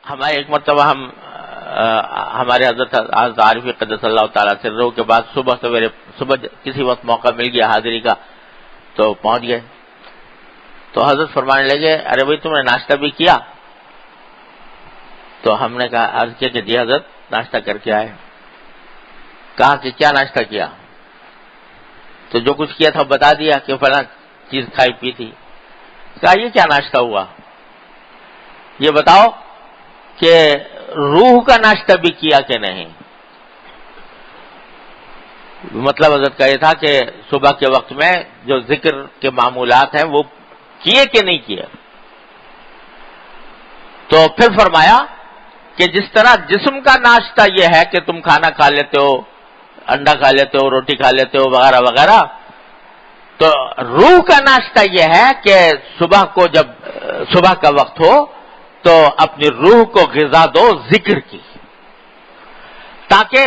ہمارے ایک مرتبہ ہمارے حضرت عارف قدس اللہ تعالیٰ سرہ کے بعد صبح کسی وقت موقع مل گیا حاضری کا تو پہنچ گئے. تو حضرت فرمانے لگے ارے بھائی تم نے ناشتہ بھی کیا؟ تو ہم نے کہا عرض کیا کہ جی حضرت ناشتہ کر کے آئے. کہا کہ کیا ناشتہ کیا؟ تو جو کچھ کیا تھا بتا دیا کہ فلاں چیز کھائی پی تھی. کہا یہ کیا ناشتہ ہوا؟ یہ بتاؤ کہ روح کا ناشتہ بھی کیا کہ نہیں؟ مطلب حضرت کا یہ تھا کہ صبح کے وقت میں جو ذکر کے معمولات ہیں وہ کیے کہ نہیں کیے. تو پھر فرمایا کہ جس طرح جسم کا ناشتہ یہ ہے کہ تم کھانا کھا لیتے ہو، انڈا کھا لیتے ہو، روٹی کھا لیتے ہو وغیرہ وغیرہ، تو روح کا ناشتہ یہ ہے کہ صبح کو جب صبح کا وقت ہو تو اپنی روح کو غذا دو ذکر کی، تاکہ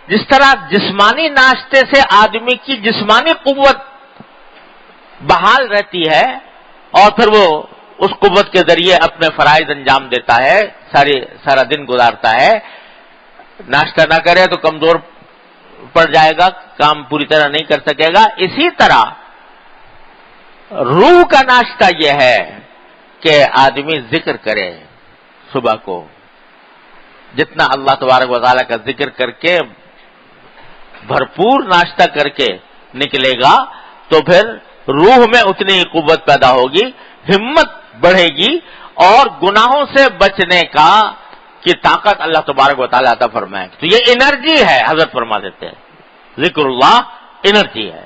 جس طرح جسمانی ناشتے سے آدمی کی جسمانی قوت بحال رہتی ہے اور پھر وہ اس قوت کے ذریعے اپنے فرائض انجام دیتا ہے، سارا دن گزارتا ہے. ناشتہ نہ کرے تو کمزور پڑ جائے گا، کام پوری طرح نہیں کر سکے گا. اسی طرح روح کا ناشتہ یہ ہے کہ آدمی ذکر کرے صبح کو. جتنا اللہ تبارک و تعالیٰ کا ذکر کر کے بھرپور ناشتہ کر کے نکلے گا تو پھر روح میں اتنی ہی قوت پیدا ہوگی، ہمت بڑھے گی اور گناہوں سے بچنے کی طاقت اللہ تبارک و تعالیٰ عطا فرمائے. تو یہ انرجی ہے، حضرت فرما دیتے ہیں ذکر اللہ انرجی ہے.